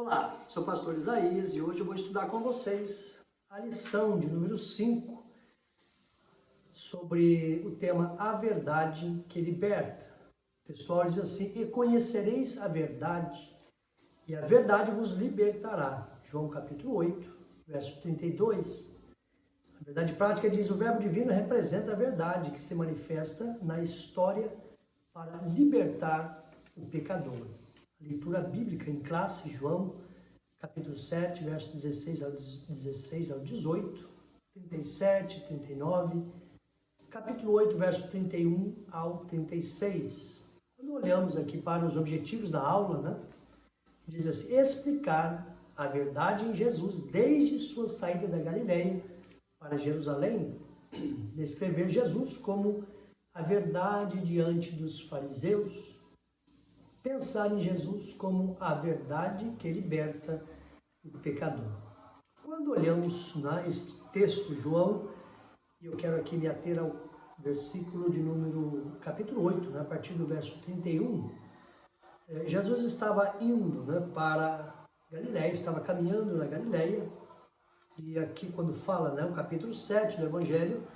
Olá, sou o pastor Isaías e hoje eu vou estudar com vocês a lição de número 5 sobre o tema A Verdade que Liberta. O textual diz assim: E conhecereis a verdade, e a verdade vos libertará. João capítulo 8, verso 32. A verdade prática diz: o verbo divino representa a verdade que se manifesta na história para libertar o pecador. Leitura bíblica em classe, João, capítulo 7, versos 16 ao 18, 37, 39, capítulo 8, verso 31 ao 36. Quando olhamos aqui para os objetivos da aula, diz assim: explicar a verdade em Jesus desde sua saída da Galileia para Jerusalém, descrever Jesus como a verdade diante dos fariseus, pensar em Jesus como a verdade que liberta o pecador. Quando olhamos neste texto, João, e eu quero aqui me ater ao versículo de número, capítulo 8, a partir do verso 31, Jesus estava indo para Galileia, estava caminhando na Galileia, e aqui quando fala, o capítulo 7 do Evangelho,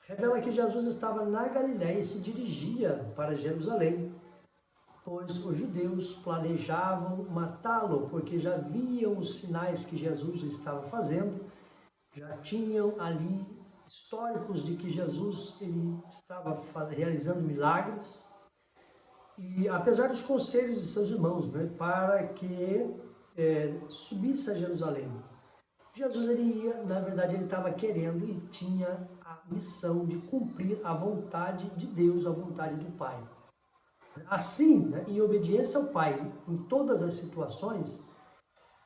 revela que Jesus estava na Galileia e se dirigia para Jerusalém, pois os judeus planejavam matá-lo, porque já viam os sinais que Jesus estava fazendo, já tinham ali históricos de que Jesus ele estava realizando milagres, e apesar dos conselhos de seus irmãos, para que subisse a Jerusalém, Jesus ele ia, na verdade ele estava querendo e tinha a missão de cumprir a vontade de Deus, a vontade do Pai. Assim, em obediência ao Pai, em todas as situações,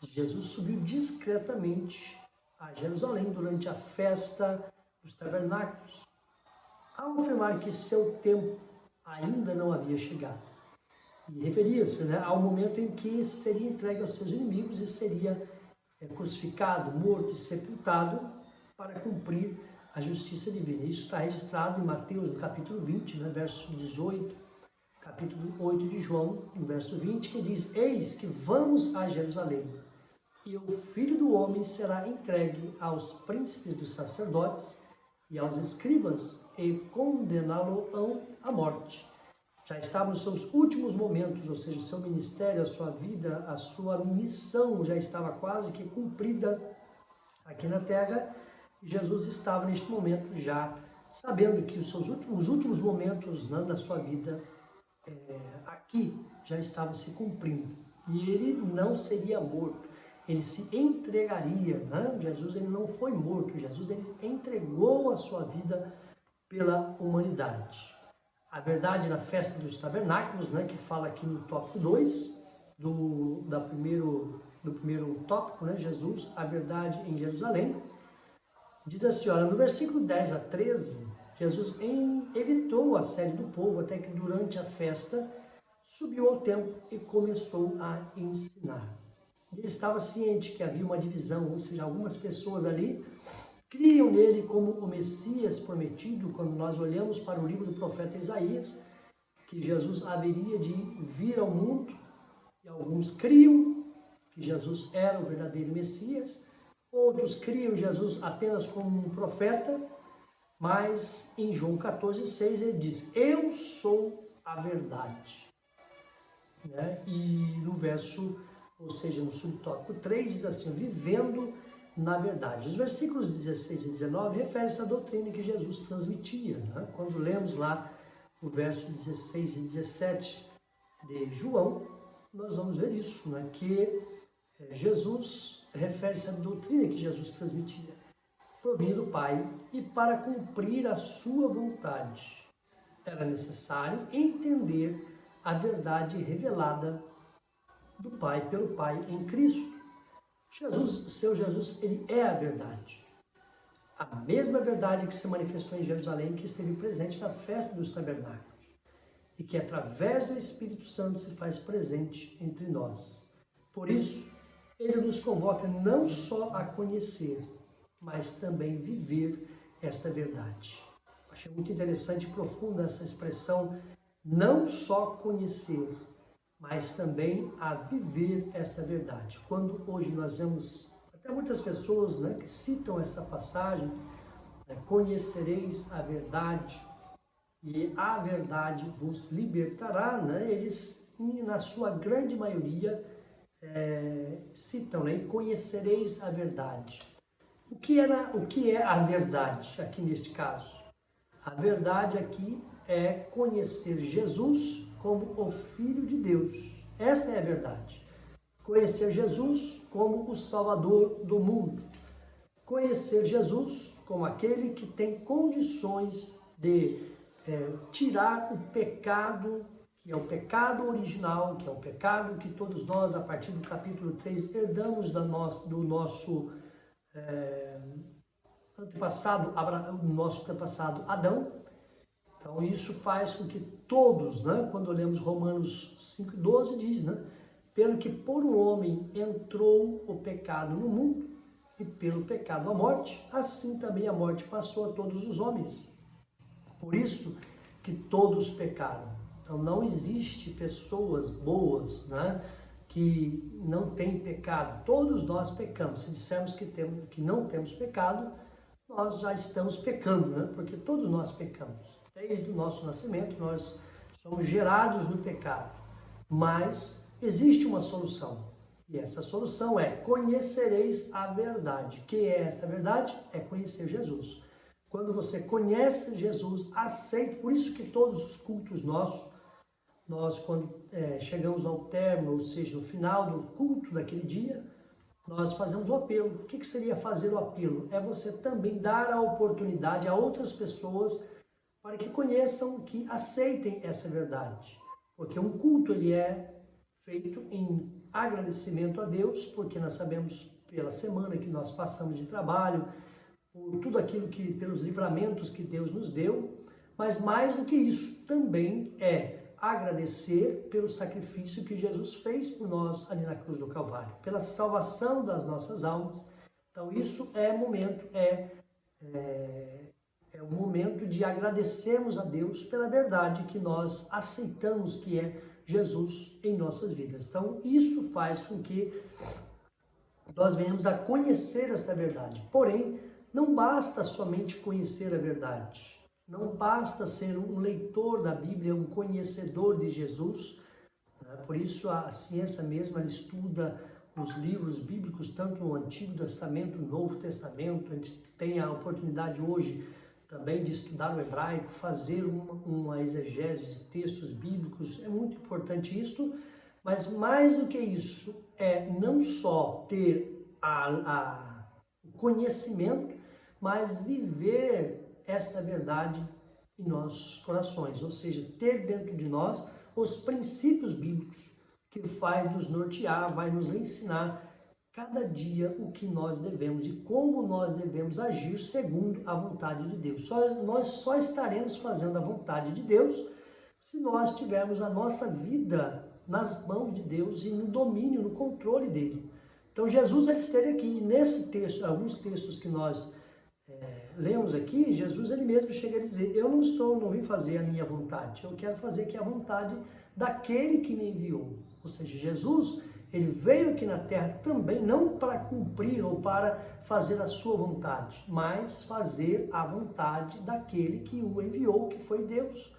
Jesus subiu discretamente a Jerusalém durante a festa dos tabernáculos, ao afirmar que seu tempo ainda não havia chegado. E referia-se ao momento em que seria entregue aos seus inimigos e seria crucificado, morto e sepultado para cumprir a justiça divina. Isso está registrado em Mateus, no capítulo 20, verso 18, capítulo 8 de João, no verso 20, que diz: Eis que vamos a Jerusalém, e o Filho do Homem será entregue aos príncipes dos sacerdotes e aos escribas, e condená-lo-ão à morte. Já estava nos seus últimos momentos, ou seja, o seu ministério, a sua vida, a sua missão já estava quase que cumprida aqui na terra, e Jesus estava neste momento já sabendo que os últimos momentos da sua vida aqui já estavam se cumprindo, e ele não seria morto, ele se entregaria, Jesus ele não foi morto, Jesus ele entregou a sua vida pela humanidade. A verdade na festa dos tabernáculos, que fala aqui no tópico 2 do primeiro tópico, Jesus, a verdade em Jerusalém, diz assim, olha, no versículo 10 a 13, Jesus evitou o assédio do povo até que durante a festa subiu ao templo e começou a ensinar. Ele estava ciente que havia uma divisão, ou seja, algumas pessoas ali criam nele como o Messias prometido, quando nós olhamos para o livro do profeta Isaías, que Jesus haveria de vir ao mundo, e alguns criam que Jesus era o verdadeiro Messias, outros criam Jesus apenas como um profeta, mas em João 14,6 ele diz: Eu sou a verdade. E no verso, ou seja, no subtópico 3, diz assim: vivendo na verdade. Os versículos 16 e 19 referem-se à doutrina que Jesus transmitia. Quando lemos lá o verso 16 e 17 de João, nós vamos ver isso, que Jesus refere-se à doutrina que Jesus transmitia, provinha do Pai, e para cumprir a sua vontade era necessário entender a verdade revelada do Pai, pelo Pai em Cristo. Seu Jesus, ele é a verdade. A mesma verdade que se manifestou em Jerusalém, que esteve presente na festa dos tabernáculos, e que através do Espírito Santo se faz presente entre nós. Por isso, ele nos convoca não só a conhecer, mas também viver esta verdade. Achei muito interessante e profunda essa expressão, não só conhecer, mas também a viver esta verdade. Quando hoje nós vemos até muitas pessoas, né, que citam essa passagem, né, conhecereis a verdade e a verdade vos libertará, né, eles, na sua grande maioria, citam, né, e conhecereis a verdade. O que é a verdade aqui neste caso? A verdade aqui é conhecer Jesus como o Filho de Deus. Esta é a verdade. Conhecer Jesus como o Salvador do mundo. Conhecer Jesus como aquele que tem condições de tirar o pecado, que é o pecado original, que é o pecado que todos nós, a partir do capítulo 3, herdamos do nosso antepassado Adão. Então isso faz com que todos, né, quando olhamos Romanos 5,12 diz, né, pelo que por um homem entrou o pecado no mundo, e pelo pecado a morte, assim também a morte passou a todos os homens. Por isso que todos pecaram. Então não existe pessoas boas, né, que não têm pecado. Todos nós pecamos. Se dissermos que não temos pecado, nós já estamos pecando, né? Porque todos nós pecamos. Desde o nosso nascimento, nós somos gerados no pecado. Mas existe uma solução. E essa solução é: conhecereis a verdade. Que é esta verdade? É conhecer Jesus. Quando você conhece Jesus, aceita. Por isso que todos os cultos nossos, nós quando chegamos ao término, ou seja, no final do culto daquele dia, nós fazemos o apelo. O que seria fazer o apelo? É você também dar a oportunidade a outras pessoas para que conheçam, que aceitem essa verdade. Porque um culto ele é feito em agradecimento a Deus, porque nós sabemos pela semana que nós passamos de trabalho, por tudo aquilo que, pelos livramentos que Deus nos deu, mas mais do que isso, também é agradecer pelo sacrifício que Jesus fez por nós ali na cruz do Calvário, pela salvação das nossas almas. Então isso é um momento de agradecermos a Deus pela verdade que nós aceitamos, que é Jesus em nossas vidas. Então isso faz com que nós venhamos a conhecer esta verdade. Porém, não basta somente conhecer a verdade. Não basta ser um leitor da Bíblia, um conhecedor de Jesus. Por isso a ciência mesma ela estuda os livros bíblicos, tanto no Antigo Testamento, no Novo Testamento. A gente tem a oportunidade hoje também de estudar o hebraico, fazer uma exegese de textos bíblicos. É muito importante isso, mas mais do que isso, é não só ter o conhecimento, mas viver esta verdade em nossos corações, ou seja, ter dentro de nós os princípios bíblicos que vai nos nortear, vai nos ensinar cada dia o que nós devemos e como nós devemos agir segundo a vontade de Deus. Nós só estaremos fazendo a vontade de Deus se nós tivermos a nossa vida nas mãos de Deus e no domínio, no controle dele. Então Jesus ele esteve aqui, nesse texto, alguns textos que nós lemos aqui, Jesus ele mesmo chega a dizer: eu não vim fazer a minha vontade, eu quero fazer aqui a vontade daquele que me enviou. Ou seja, Jesus ele veio aqui na terra também não para cumprir ou para fazer a sua vontade, mas fazer a vontade daquele que o enviou, que foi Deus.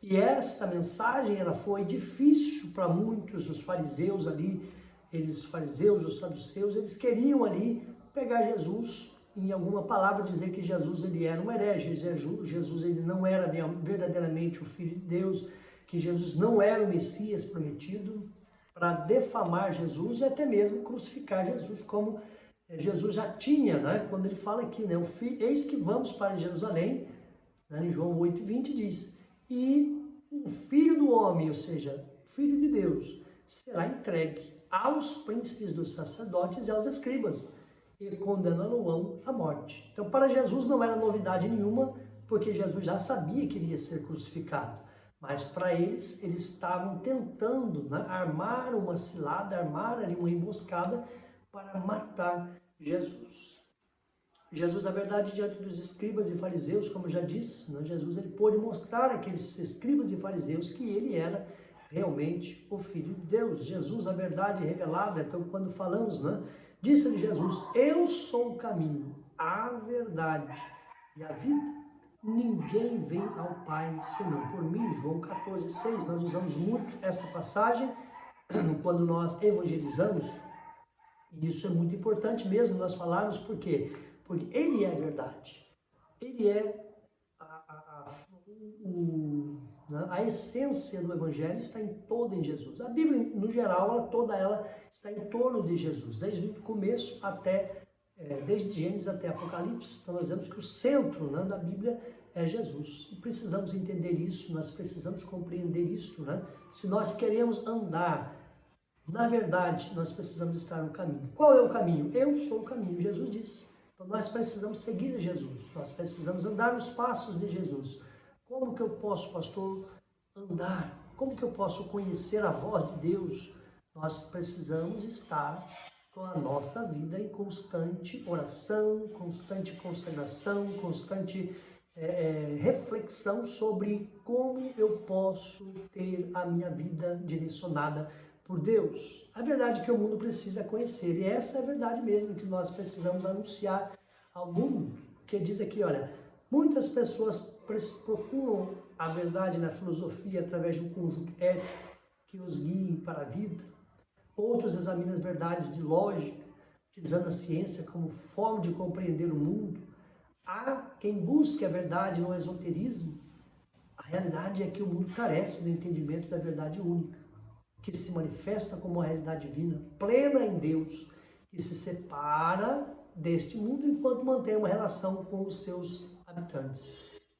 E esta mensagem ela foi difícil para muitos, os fariseus ali, os saduceus, eles queriam ali pegar Jesus em alguma palavra, dizer que Jesus ele era um herege, Jesus ele não era verdadeiramente o Filho de Deus, que Jesus não era o Messias prometido, para defamar Jesus e até mesmo crucificar Jesus, como Jesus já tinha, né? Quando ele fala aqui, né? Eis que vamos para Jerusalém, né? Em João 8,20 diz, e o Filho do Homem, ou seja, Filho de Deus, será entregue aos príncipes dos sacerdotes e aos escribas, e condenarão à morte. Então, para Jesus não era novidade nenhuma, porque Jesus já sabia que iria ser crucificado. Mas para eles estavam tentando, né, armar uma cilada, armar ali uma emboscada para matar Jesus. Jesus, na verdade, diante dos escribas e fariseus, como eu já disse, né, Jesus ele pôde mostrar àqueles escribas e fariseus que ele era realmente o Filho de Deus, Jesus, a verdade revelada. Então, quando falamos, né, disse-lhe Jesus: eu sou o caminho, a verdade e a vida. Ninguém vem ao Pai senão por mim. João 14,6. Nós usamos muito essa passagem quando nós evangelizamos. E isso é muito importante mesmo nós falarmos. Por quê? Porque Ele é a verdade. Ele é a essência do Evangelho, está em Jesus. A Bíblia, no geral, toda ela está em torno de Jesus, desde o começo até, desde Gênesis até Apocalipse. Então nós vemos que o centro, né, da Bíblia é Jesus. E precisamos entender isso, nós precisamos compreender isso, né? Se nós queremos andar na verdade, nós precisamos estar no caminho. Qual é o caminho? Eu sou o caminho, Jesus disse. Então nós precisamos seguir Jesus, nós precisamos andar nos passos de Jesus. Como que eu posso, pastor, andar? Como que eu posso conhecer a voz de Deus? Nós precisamos estar com a nossa vida em constante oração, constante consagração, constante reflexão sobre como eu posso ter a minha vida direcionada por Deus. A verdade que o mundo precisa conhecer, e essa é a verdade mesmo que nós precisamos anunciar ao mundo, que diz aqui, olha, muitas pessoas procuram a verdade na filosofia através de um conjunto ético que os guie para a vida. Outros examinam as verdades de lógica, utilizando a ciência como forma de compreender o mundo. Há quem busque a verdade no esoterismo. A realidade é que o mundo carece do entendimento da verdade única, que se manifesta como uma realidade divina, plena em Deus, que se separa deste mundo enquanto mantém uma relação com os seus habitantes.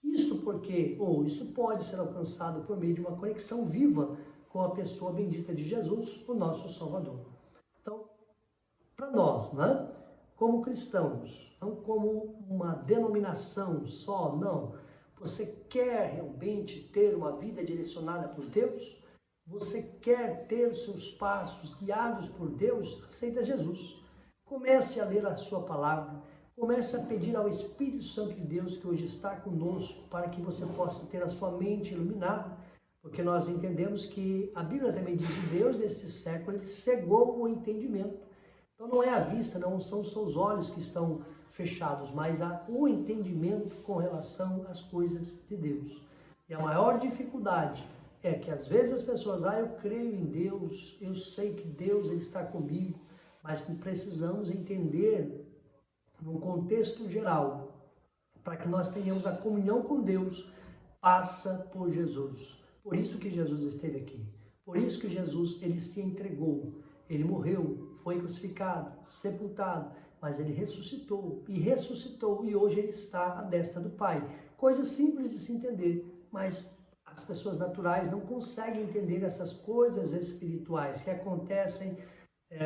Isso porque, isso pode ser alcançado por meio de uma conexão viva com a pessoa bendita de Jesus, o nosso Salvador. Então, para nós, né, como cristãos, não como uma denominação só, não. Você quer realmente ter uma vida direcionada por Deus? Você quer ter os seus passos guiados por Deus? Aceita Jesus. Comece a ler a sua palavra. Comece a pedir ao Espírito Santo de Deus, que hoje está conosco, para que você possa ter a sua mente iluminada, porque nós entendemos que a Bíblia também diz que Deus, nesse século, ele cegou o entendimento. Então não é a vista, não são os seus olhos que estão fechados, mas há o entendimento com relação às coisas de Deus. E a maior dificuldade é que às vezes as pessoas, eu creio em Deus, eu sei que Deus ele está comigo, mas precisamos entender num contexto geral, para que nós tenhamos a comunhão com Deus, passa por Jesus. Por isso que Jesus esteve aqui. Por isso que Jesus ele se entregou. Ele morreu, foi crucificado, sepultado, mas ele ressuscitou, e hoje ele está à destra do Pai. Coisa simples de se entender, mas as pessoas naturais não conseguem entender essas coisas espirituais que acontecem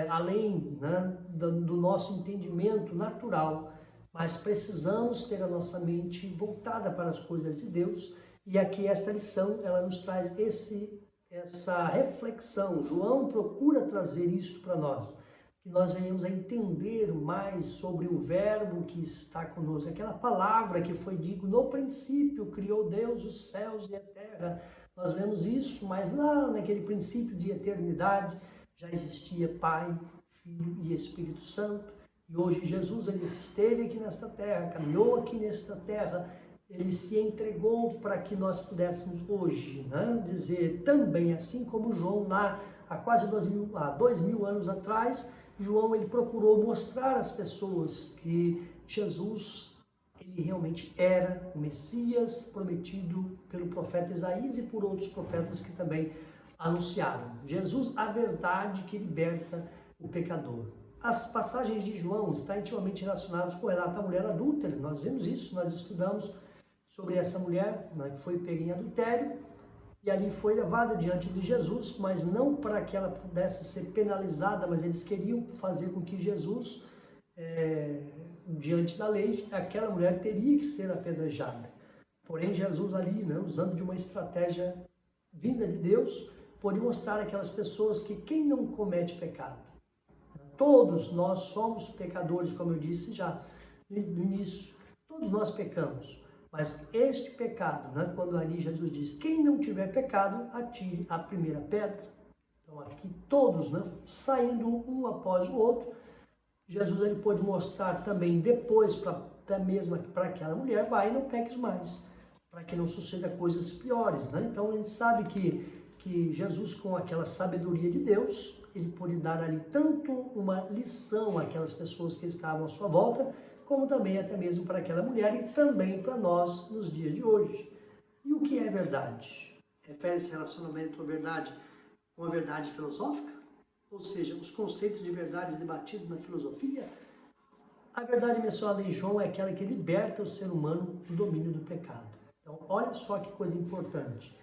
além, né, do nosso entendimento natural, mas precisamos ter a nossa mente voltada para as coisas de Deus, e aqui esta lição, ela nos traz essa reflexão. João procura trazer isso para nós, que nós venhamos a entender mais sobre o verbo que está conosco, aquela palavra que foi dito no princípio, criou Deus os céus e a terra. Nós vemos isso, mas lá naquele princípio de eternidade, já existia Pai, Filho e Espírito Santo, e hoje Jesus ele esteve aqui nesta terra, caminhou aqui nesta terra, ele se entregou para que nós pudéssemos hoje, né, dizer também, assim como João lá há quase 2000 anos atrás, João ele procurou mostrar às pessoas que Jesus ele realmente era o Messias prometido pelo profeta Isaías e por outros profetas que também anunciaram. Jesus, a verdade que liberta o pecador. As passagens de João estão intimamente relacionadas com o relato da mulher adúltera. Nós vemos isso, nós estudamos sobre essa mulher, né, que foi pega em adultério e ali foi levada diante de Jesus, mas não para que ela pudesse ser penalizada, mas eles queriam fazer com que Jesus, diante da lei, aquela mulher teria que ser apedrejada. Porém, Jesus ali, né, usando de uma estratégia vinda de Deus, pode mostrar àquelas pessoas que quem não comete pecado, todos nós somos pecadores, como eu disse já no início, todos nós pecamos, Mas este pecado, né, quando ali Jesus diz, quem não tiver pecado, atire a primeira pedra. Então aqui todos, né, saindo um após o outro, Jesus ele pôde mostrar também depois, até mesmo para aquela mulher, vai e não peques mais, para que não suceda coisas piores, né? Então ele sabe que Jesus, com aquela sabedoria de Deus, ele pôde dar ali tanto uma lição àquelas pessoas que estavam à sua volta, como também até mesmo para aquela mulher e também para nós nos dias de hoje. E o que é verdade? Refere-se relacionamento à verdade com a verdade filosófica? Ou seja, os conceitos de verdades debatidos na filosofia? A verdade mencionada em João é aquela que liberta o ser humano do domínio do pecado. Então, olha só que coisa importante.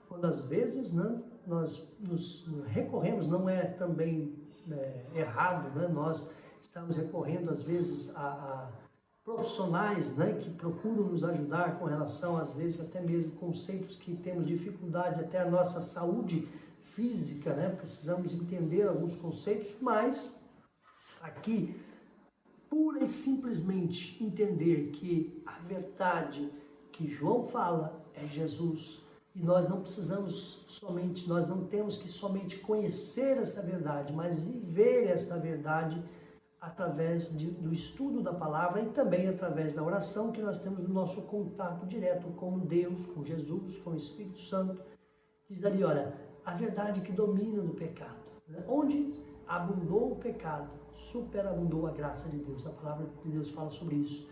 Quando às vezes, né, nós nos recorremos, não é também errado, né, nós estamos recorrendo às vezes a profissionais, né, que procuram nos ajudar com relação, às vezes, até mesmo conceitos que temos dificuldade, até a nossa saúde física, né, precisamos entender alguns conceitos, mas aqui, pura e simplesmente entender que a verdade que João fala é Jesus, e nós não precisamos somente, nós não temos que somente conhecer essa verdade, mas viver essa verdade através do estudo da palavra e também através da oração, que nós temos o nosso contato direto com Deus, com Jesus, com o Espírito Santo. Diz ali, olha, a verdade que domina do pecado, né? Onde abundou o pecado, superabundou a graça de Deus. A palavra de Deus fala sobre isso.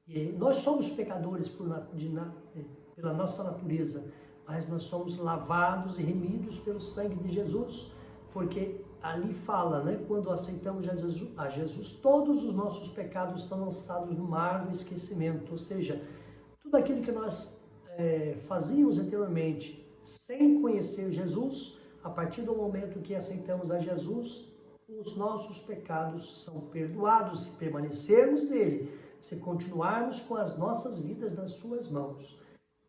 E nós somos pecadores pela nossa natureza, mas nós somos lavados e remidos pelo sangue de Jesus, porque ali fala, né, quando aceitamos a Jesus, todos os nossos pecados são lançados no mar do esquecimento, ou seja, tudo aquilo que nós fazíamos anteriormente, sem conhecer Jesus, a partir do momento que aceitamos a Jesus, os nossos pecados são perdoados se permanecermos nele, se continuarmos com as nossas vidas nas suas mãos.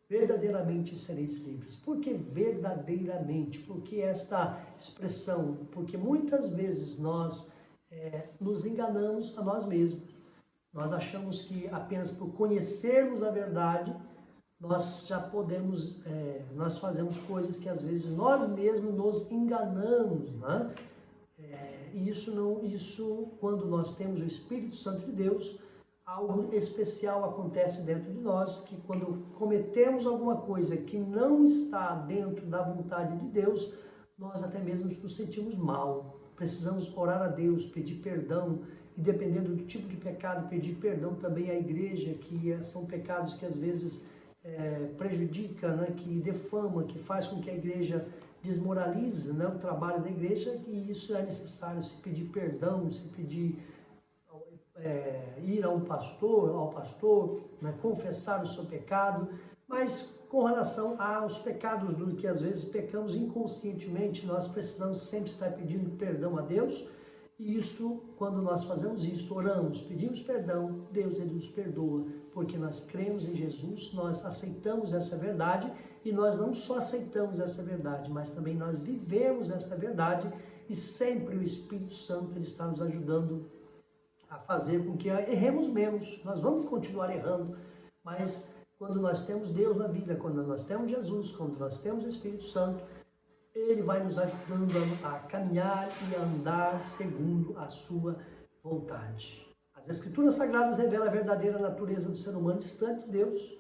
Verdadeiramente sereis livres. Por que verdadeiramente? Por que esta expressão? Porque muitas vezes nós nos enganamos a nós mesmos. Nós achamos que apenas por conhecermos a verdade, nós já podemos, nós fazemos coisas que às vezes nós mesmos nos enganamos, né? E isso, quando nós temos o Espírito Santo de Deus, algo especial acontece dentro de nós, que quando cometemos alguma coisa que não está dentro da vontade de Deus, nós até mesmo nos sentimos mal. Precisamos orar a Deus, pedir perdão, e dependendo do tipo de pecado, pedir perdão também à igreja, que são pecados que às vezes prejudica, né, que defama, que faz com que a igreja desmoralize, né, o trabalho da igreja, e isso é necessário, se pedir perdão, se pedir ir ao pastor, né, confessar o seu pecado, mas com relação aos pecados do que às vezes pecamos inconscientemente, nós precisamos sempre estar pedindo perdão a Deus, e isso, quando nós fazemos isso, oramos, pedimos perdão, Deus ele nos perdoa, porque nós cremos em Jesus, nós aceitamos essa verdade, e nós não só aceitamos essa verdade, mas também nós vivemos essa verdade, e sempre o Espírito Santo ele está nos ajudando a fazer com que erremos menos. Nós vamos continuar errando, mas quando nós temos Deus na vida, quando nós temos Jesus, quando nós temos o Espírito Santo, ele vai nos ajudando a caminhar e a andar segundo a sua vontade. As Escrituras Sagradas revelam a verdadeira natureza do ser humano distante de Deus.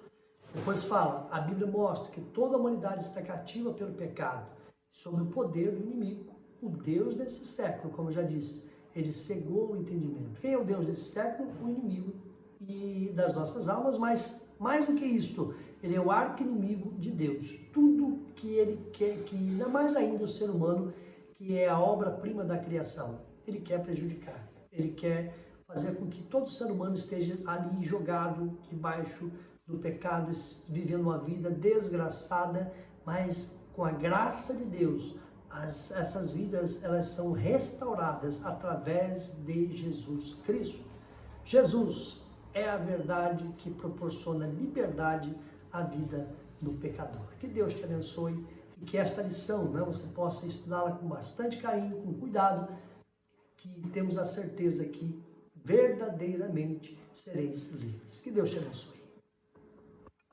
Depois fala, a Bíblia mostra que toda a humanidade está cativa pelo pecado, sob o poder do inimigo, o Deus desse século, como eu já disse. Ele cegou o entendimento. Quem é o Deus desse século? O inimigo e das nossas almas, mas mais do que isto, ele é o arqui-inimigo de Deus. Tudo que ele quer, que ainda mais ainda o ser humano, que é a obra-prima da criação, ele quer prejudicar. Ele quer fazer com que todo ser humano esteja ali jogado debaixo do pecado, vivendo uma vida desgraçada, mas com a graça de Deus, essas vidas elas são restauradas através de Jesus Cristo. Jesus é a verdade que proporciona liberdade à vida do pecador. Que Deus te abençoe e que esta lição, né, você possa estudá-la com bastante carinho, com cuidado, que temos a certeza que verdadeiramente sereis livres. Que Deus te abençoe.